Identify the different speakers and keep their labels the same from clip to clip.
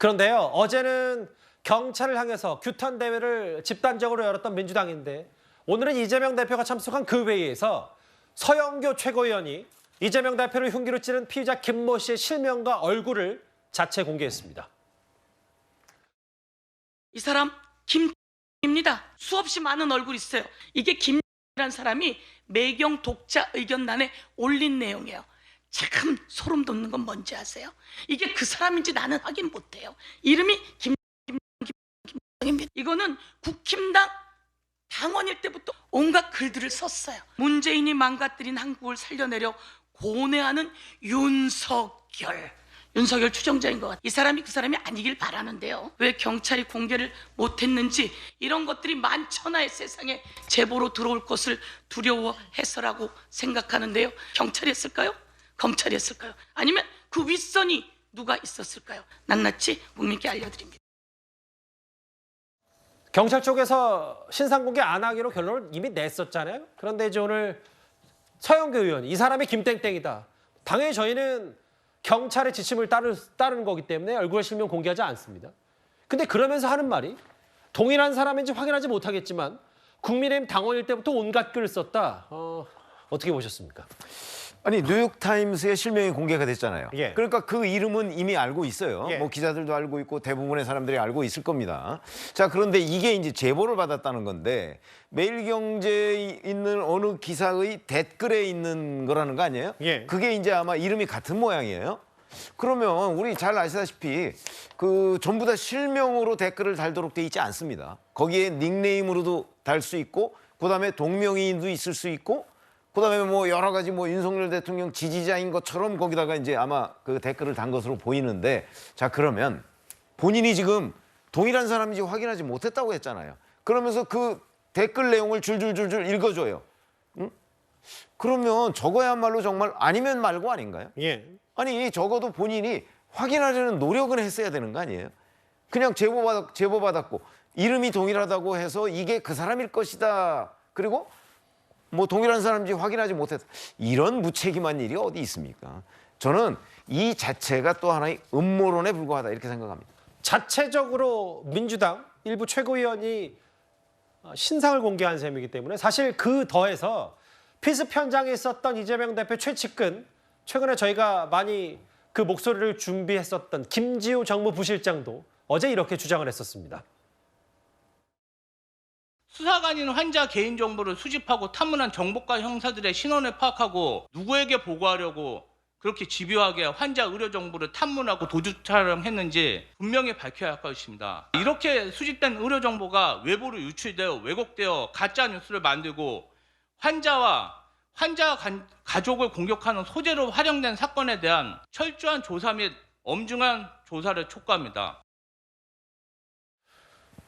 Speaker 1: 그런데요, 어제는 경찰을 향해서 규탄 대회를 집단적으로 열었던 민주당인데 오늘은 이재명 대표가 참석한 그 회의에서 서영교 최고위원이 이재명 대표를 흉기로 찌른 피의자 김모 씨의 실명과 얼굴을 자체 공개했습니다.
Speaker 2: 이 사람 김입니다. 수없이 많은 얼굴 있어요. 이게 김이라는 사람이 매경 독자 의견란에 올린 내용이에요. 참 소름 돋는 건 뭔지 아세요? 이게 그 사람인지 나는 확인 못해요. 이름이 김입니다. 이거는 국힘당 당원일 때부터 온갖 글들을 썼어요. 문재인이 망가뜨린 한국을 살려내려 고뇌하는 윤석열 추정자인 것 같아요. 이 사람이 그 사람이 아니길 바라는데요. 왜 경찰이 공개를 못했는지 이런 것들이 만천하의 세상에 제보로 들어올 것을 두려워해서라고 생각하는데요. 경찰이 했을까요? 검찰이 했을까요? 아니면 그 윗선이 누가 있었을까요? 낱낱이 국민께 알려드립니다.
Speaker 1: 경찰 쪽에서 신상 공개 안 하기로 결론을 이미 냈었잖아요. 그런데 이제 오늘 서영교 의원, 이 사람이 김땡땡이다. 당연히 저희는 경찰의 지침을 따르는 거기 때문에 얼굴 실명 공개하지 않습니다. 근데 그러면서 하는 말이 동일한 사람인지 확인하지 못하겠지만 국민의힘 당원일 때부터 온갖 글을 썼다. 어떻게 보셨습니까?
Speaker 3: 아니 뉴욕타임스의 실명이 공개가 됐잖아요.
Speaker 1: 예.
Speaker 3: 그러니까 그 이름은 이미 알고 있어요.
Speaker 1: 예.
Speaker 3: 뭐 기자들도 알고 있고 대부분의 사람들이 알고 있을 겁니다. 자, 그런데 이게 이제 제보를 받았다는 건데 매일경제에 있는 어느 기사의 댓글에 있는 거라는 거 아니에요?
Speaker 1: 예.
Speaker 3: 그게 이제 아마 이름이 같은 모양이에요. 그러면 우리 잘 아시다시피 그 전부 다 실명으로 댓글을 달도록 돼 있지 않습니다. 거기에 닉네임으로도 달 수 있고 그다음에 동명이인도 있을 수 있고 그다음에 뭐 여러 가지 뭐 윤석열 대통령 지지자인 것처럼 거기다가 이제 아마 그 댓글을 단 것으로 보이는데, 자, 그러면 본인이 지금 동일한 사람인지 확인하지 못했다고 했잖아요. 그러면서 그 댓글 내용을 줄줄줄줄 읽어줘요. 응? 그러면 저거야말로 정말 아니면 말고 아닌가요?
Speaker 1: 예.
Speaker 3: 아니 적어도 본인이 확인하려는 노력은 했어야 되는 거 아니에요? 그냥 제보받았고 이름이 동일하다고 해서 이게 그 사람일 것이다. 그리고 뭐 동일한 사람인지 확인하지 못했다. 이런 무책임한 일이 어디 있습니까? 저는 이 자체가 또 하나의 음모론에 불과하다 이렇게 생각합니다.
Speaker 1: 자체적으로 민주당 일부 최고위원이 신상을 공개한 셈이기 때문에 사실 그 더해서 피습 현장에 있었던 이재명 대표 최측근, 최근에 저희가 많이 그 목소리를 준비했었던 김지우 정무부실장도 어제 이렇게 주장을 했었습니다.
Speaker 4: 수사관인 환자 개인정보를 수집하고 탐문한 정보과 형사들의 신원을 파악하고 누구에게 보고하려고 그렇게 집요하게 환자 의료 정보를 탐문하고 도주 촬영했는지 분명히 밝혀야 할 것입니다. 이렇게 수집된 의료 정보가 외부로 유출되어 왜곡되어 가짜 뉴스를 만들고 환자 가족을 공격하는 소재로 활용된 사건에 대한 철저한 조사 및 엄중한 조사를 촉구합니다.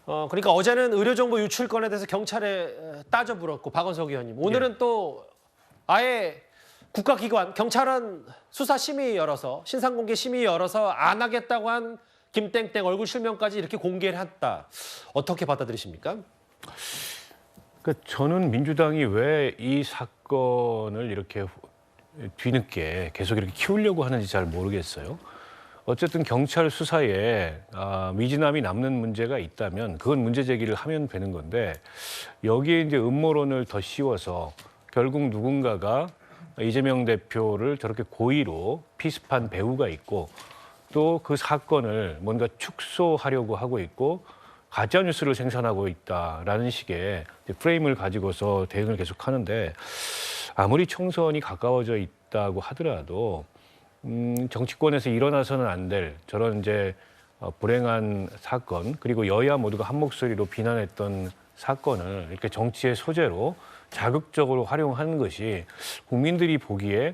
Speaker 1: 그러니까 어제는 의료정보 유출건에 대해서 경찰에 따져 물었고 박원석 의원님, 오늘은 또 아예 국가기관 경찰은 수사심의 열어서 신상공개 심의 열어서 안 하겠다고 한 김땡땡 얼굴 실명까지 이렇게 공개를 했다. 어떻게 받아들이십니까?
Speaker 5: 그러니까 저는 민주당이 왜 이 사건을 이렇게 뒤늦게 계속 이렇게 키우려고 하는지 잘 모르겠어요. 어쨌든 경찰 수사에 미진함이 남는 문제가 있다면 그건 문제 제기를 하면 되는 건데, 여기에 이제 음모론을 더 씌워서 결국 누군가가 이재명 대표를 저렇게 고의로 피습한 배우가 있고 또 그 사건을 뭔가 축소하려고 하고 있고 가짜 뉴스를 생산하고 있다라는 식의 프레임을 가지고서 대응을 계속하는데, 아무리 총선이 가까워져 있다고 하더라도 정치권에서 일어나서는 안 될 저런 이제 불행한 사건, 그리고 여야 모두가 한 목소리로 비난했던 사건을 이렇게 정치의 소재로 자극적으로 활용하는 것이 국민들이 보기에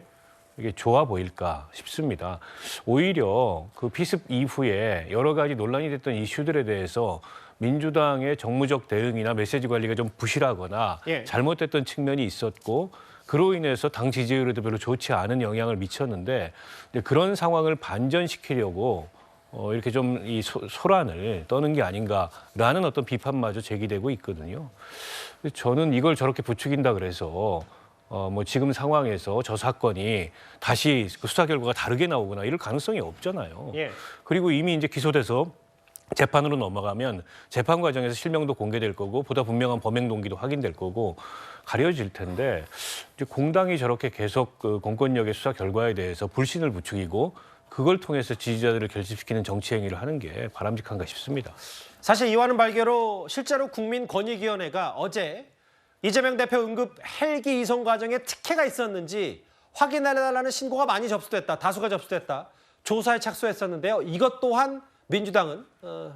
Speaker 5: 이게 좋아 보일까 싶습니다. 오히려 그 피습 이후에 여러 가지 논란이 됐던 이슈들에 대해서 민주당의 정무적 대응이나 메시지 관리가 좀 부실하거나 잘못됐던 측면이 있었고, 그로 인해서 당 지지율에도 별로 좋지 않은 영향을 미쳤는데, 그런 상황을 반전시키려고 이렇게 좀 이 소란을 떠는 게 아닌가라는 어떤 비판마저 제기되고 있거든요. 저는 이걸 저렇게 부추긴다 그래서 뭐 지금 상황에서 저 사건이 다시 그 수사 결과가 다르게 나오거나 이럴 가능성이 없잖아요.
Speaker 1: 예.
Speaker 5: 그리고 이미 이제 기소돼서 재판으로 넘어가면 재판 과정에서 실명도 공개될 거고 보다 분명한 범행 동기도 확인될 거고 가려질 텐데 이제 공당이 저렇게 계속 그 공권력의 수사 결과에 대해서 불신을 부추기고 그걸 통해서 지지자들을 결집시키는 정치 행위를 하는 게 바람직한가 싶습니다.
Speaker 1: 사실 이와는 별개로 실제로 국민권익위원회가 어제 이재명 대표 응급 헬기 이송 과정에 특혜가 있었는지 확인해달라는 신고가 많이 접수됐다. 다수가 접수됐다. 조사에 착수했었는데요. 이것 또한 민주당은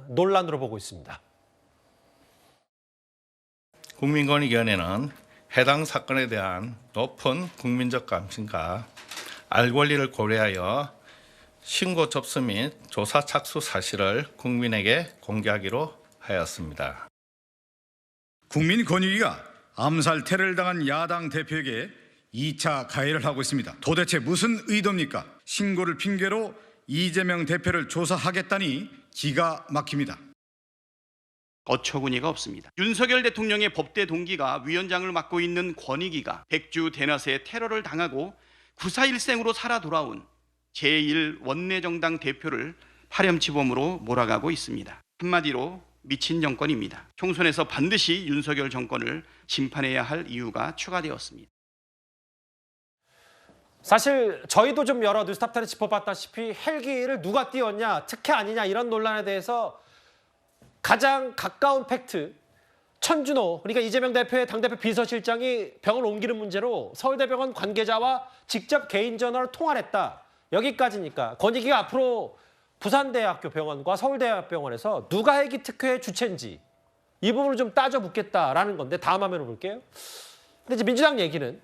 Speaker 1: 논란으로 보고 있습니다.
Speaker 6: 국민권익위원회는 해당 사건에 대한 높은 국민적 관심과 알 권리를 고려하여 신고 접수 및 조사 착수 사실을 국민에게 공개하기로 하였습니다.
Speaker 7: 국민권익위가 암살태를 당한 야당 대표에게 2차 가해를 하고 있습니다. 도대체 무슨 의도입니까? 신고를 핑계로 이재명 대표를 조사하겠다니 기가 막힙니다.
Speaker 8: 어처구니가 없습니다. 윤석열 대통령의 법대 동기가 위원장을 맡고 있는 권익위가 백주 대낮에 테러를 당하고 9.4일생으로 살아 돌아온 제1원내정당 대표를 파렴치범으로 몰아가고 있습니다. 한마디로 미친 정권입니다. 총선에서 반드시 윤석열 정권을 심판해야 할 이유가 추가되었습니다.
Speaker 1: 사실 저희도 좀 여러 뉴스탑텐에 짚어봤다시피 헬기를 누가 띄웠냐, 특혜 아니냐 이런 논란에 대해서 가장 가까운 팩트, 천준호, 그러니까 이재명 대표의 당대표 비서실장이 병을 옮기는 문제로 서울대병원 관계자와 직접 개인 전화로 통화를 했다. 여기까지니까 권익위가 앞으로 부산대학교 병원과 서울대학병원에서 누가 헬기 특혜의 주체인지 이 부분을 좀 따져 묻겠다라는 건데 다음 화면을 볼게요. 근데 이제 민주당 얘기는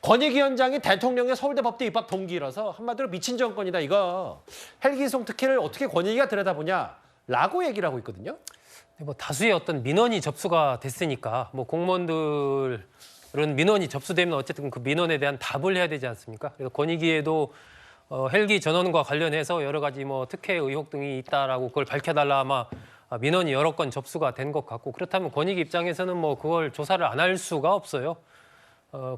Speaker 1: 권익위원장이 대통령의 서울대 법대 입학 동기라서 한마디로 미친 정권이다. 이거 헬기 이송 특혜를 어떻게 권익위가 들여다보냐라고 얘기를 하고 있거든요.
Speaker 9: 뭐 다수의 어떤 민원이 접수가 됐으니까 뭐 공무원들은 민원이 접수되면 어쨌든 그 민원에 대한 답을 해야 되지 않습니까? 그래서 권익위에도 헬기 전원과 관련해서 여러 가지 뭐 특혜 의혹 등이 있다라고 그걸 밝혀달라 아마 민원이 여러 건 접수가 된 것 같고 그렇다면 권익위 입장에서는 뭐 그걸 조사를 안 할 수가 없어요.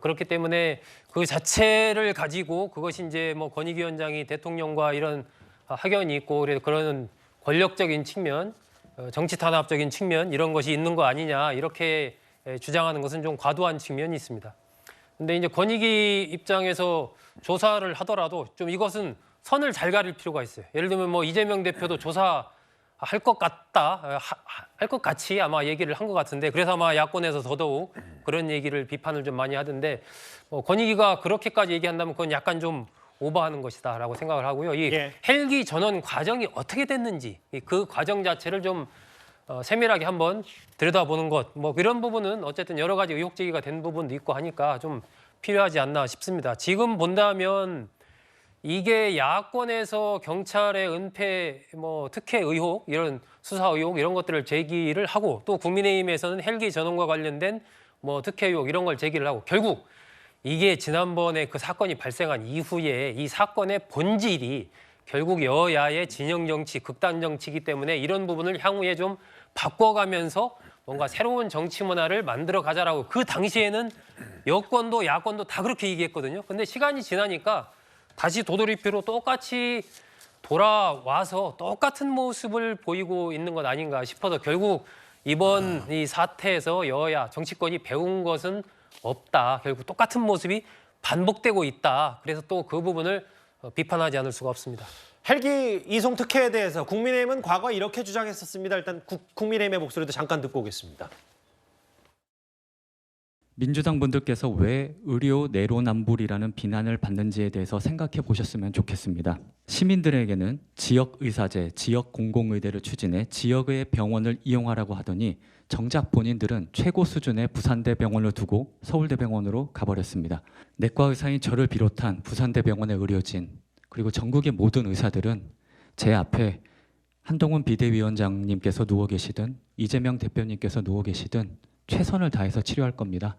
Speaker 9: 그렇기 때문에 그 자체를 가지고 그것이 이제 뭐 권익위원장이 대통령과 이런 학연이 있고 그런 권력적인 측면, 정치 탄압적인 측면 이런 것이 있는 거 아니냐 이렇게 주장하는 것은 좀 과도한 측면이 있습니다. 근데 이제 권익위 입장에서 조사를 하더라도 좀 이것은 선을 잘 가릴 필요가 있어요. 예를 들면 뭐 이재명 대표도 조사할 것 같다, 할 것 같이 아마 얘기를 한 것 같은데 그래서 아마 야권에서 더더욱 그런 얘기를 비판을 좀 많이 하던데 권익위가 그렇게까지 얘기한다면 그건 약간 좀 오버하는 것이다라고 생각을 하고요. 이 헬기 전원 과정이 어떻게 됐는지 그 과정 자체를 좀 세밀하게 한번 들여다보는 것, 뭐 이런 부분은 어쨌든 여러 가지 의혹 제기가 된 부분도 있고 하니까 좀 필요하지 않나 싶습니다. 지금 본다면 이게 야권에서 경찰의 은폐, 뭐 특혜 의혹, 이런 수사 의혹 이런 것들을 제기를 하고 또 국민의힘에서는 헬기 전원과 관련된 뭐 특혜 의혹 이런 걸 제기를 하고 결국 이게 지난번에 그 사건이 발생한 이후에 이 사건의 본질이 결국 여야의 진영 정치, 극단 정치이기 때문에 이런 부분을 향후에 좀 바꿔가면서 뭔가 새로운 정치 문화를 만들어 가자라고 그 당시에는 여권도 야권도 다 그렇게 얘기했거든요. 근데 시간이 지나니까 다시 도돌이표로 똑같이 돌아와서 똑같은 모습을 보이고 있는 것 아닌가 싶어서 결국 이번 이 사태에서 여야 정치권이 배운 것은 없다. 결국 똑같은 모습이 반복되고 있다. 그래서 또 그 부분을 비판하지 않을 수가 없습니다.
Speaker 1: 헬기 이송 특혜에 대해서 국민의힘은 과거에 이렇게 주장했었습니다. 일단 국민의힘의 목소리도 잠깐 듣고 오겠습니다.
Speaker 10: 민주당 분들께서 왜 의료 내로남불이라는 비난을 받는지에 대해서 생각해 보셨으면 좋겠습니다. 시민들에게는 지역의사제, 지역공공의대를 추진해 지역의 병원을 이용하라고 하더니 정작 본인들은 최고 수준의 부산대병원을 두고 서울대병원으로 가버렸습니다. 내과 의사인 저를 비롯한 부산대병원의 의료진 그리고 전국의 모든 의사들은 제 앞에 한동훈 비대위원장님께서 누워 계시든 이재명 대표님께서 누워 계시든 최선을 다해서 치료할 겁니다.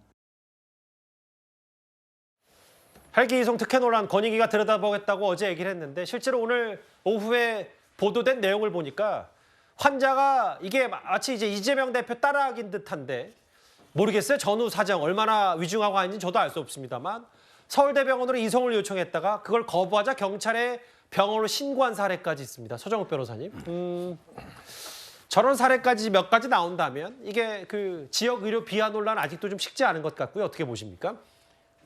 Speaker 1: 헬기 이송 특혜 논란 권익위가 들여다보겠다고 어제 얘기를 했는데 실제로 오늘 오후에 보도된 내용을 보니까 환자가 이게 마치 이제 이재명 대표 따라하긴 듯한데 모르겠어요. 전후 사정 얼마나 위중하고 아닌지 저도 알 수 없습니다만 서울대병원으로 이송을 요청했다가 그걸 거부하자 경찰에 병원으로 신고한 사례까지 있습니다. 서정욱 변호사님. 저런 사례까지 몇 가지 나온다면 이게 그 지역 의료 비하 논란 아직도 좀 식지 않은 것 같고요. 어떻게 보십니까?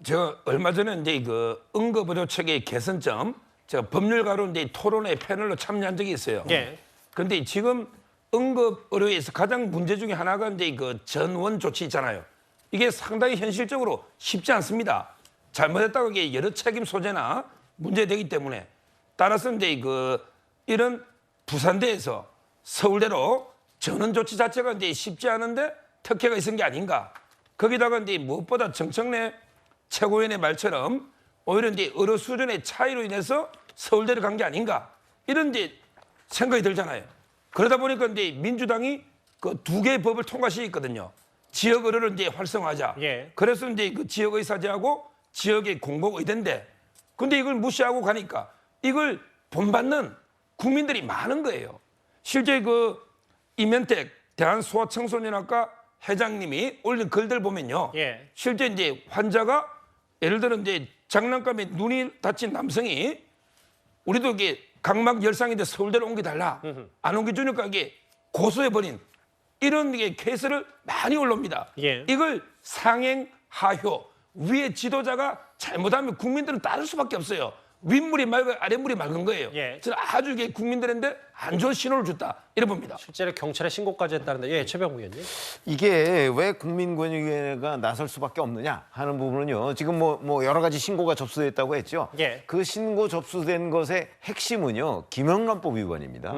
Speaker 11: 제가 얼마 전에 이제 그 응급의료체계 개선점 제가 법률가로 이제 토론회 패널로 참여한 적이 있어요.
Speaker 1: 예.
Speaker 11: 그런데 지금 응급의료에서 가장 문제 중에 하나가 이제 그 전원 조치 있잖아요. 이게 상당히 현실적으로 쉽지 않습니다. 잘못했다고 이게 여러 책임 소재나 문제되기 때문에 따라서 이제 그 이런 부산대에서 서울대로 전원 조치 자체가 이제 쉽지 않은데 특혜가 있은 게 아닌가. 거기다가 이제 무엇보다 정청래 최고위원의 말처럼 오히려 이제 의료 수준의 차이로 인해서 서울대를 간 게 아닌가. 이런 이제 생각이 들잖아요. 그러다 보니까 이제 민주당이 그 두 개의 법을 통과시켰거든요. 지역 의료를 이제 활성화하자.
Speaker 1: 예.
Speaker 11: 그래서 이제 그 지역 의사제하고 지역의 공공의대인데, 근데 이걸 무시하고 가니까 이걸 본받는 국민들이 많은 거예요. 실제 그 이면택 대한소아청소년학과 회장님이 올린 글들 보면요.
Speaker 1: 예.
Speaker 11: 실제 이제 환자가 예를 들어 이제 장난감에 눈이 다친 남성이 우리도 이게 각막 열상인데 서울대로 옮겨달라. 안 옮겨주니까 이게 고소해버린 이런 게 케이스를 많이 올라옵니다.
Speaker 1: 예.
Speaker 11: 이걸 상행 하효 위의 지도자가 잘못하면 국민들은 따를 수밖에 없어요. 윗물이 맑고 아랫물이 맑은 거예요.
Speaker 1: 예.
Speaker 11: 저는 아주 이게 국민들한테 안 좋은 신호를 줬다 이래 봅니다.
Speaker 1: 실제로 경찰에 신고까지 했다는데 예, 최병우 의원님.
Speaker 3: 이게 왜 국민권익위원회가 나설 수밖에 없느냐 하는 부분은요. 지금 뭐 여러 가지 신고가 접수됐다고 했죠.
Speaker 1: 예.
Speaker 3: 그 신고 접수된 것의 핵심은요. 김영란법 위반입니다.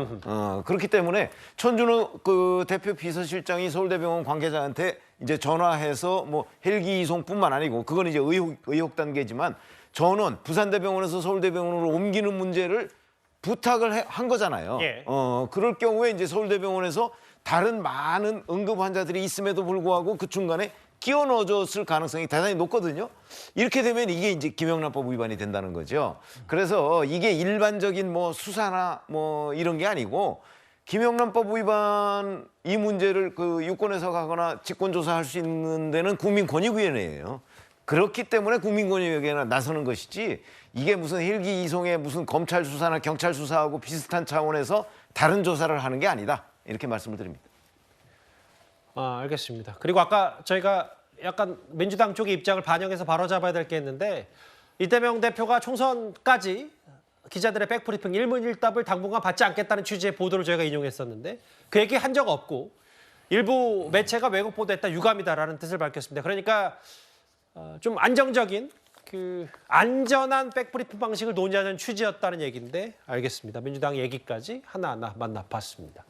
Speaker 3: 그렇기 때문에 천준호 그 대표 비서실장이 서울대병원 관계자한테 이제 전화해서 뭐 헬기 이송뿐만 아니고 그건 이제 의혹 단계지만 전원 부산대병원에서 서울대병원으로 옮기는 문제를 부탁을 한 거잖아요.
Speaker 1: 예.
Speaker 3: 그럴 경우에 이제 서울대병원에서 다른 많은 응급 환자들이 있음에도 불구하고 그 중간에 끼워 넣어줬을 가능성이 대단히 높거든요. 이렇게 되면 이게 이제 김영란법 위반이 된다는 거죠. 그래서 이게 일반적인 뭐 수사나 뭐 이런 게 아니고 김영란법 위반 이 문제를 그 유권해서 가거나 직권조사할 수 있는 데는 국민권익위원회예요. 그렇기 때문에 국민권익위원회가 나서는 것이지 이게 무슨 헬기 이송에 무슨 검찰 수사나 경찰 수사하고 비슷한 차원에서 다른 조사를 하는 게 아니다. 이렇게 말씀을 드립니다.
Speaker 1: 알겠습니다. 그리고 아까 저희가 약간 민주당 쪽의 입장을 반영해서 바로잡아야 될 게 있는데 이재명 대표가 총선까지 기자들의 백브리핑 일문일답을 당분간 받지 않겠다는 취지의 보도를 저희가 인용했었는데 그 얘기 한 적 없고 일부 매체가 왜곡 보도했다 유감이다라는 뜻을 밝혔습니다. 그러니까 좀 안정적인 그 안전한 백브리핑 방식을 논의하는 취지였다는 얘기인데 알겠습니다. 민주당 얘기까지 하나하나 만나봤습니다.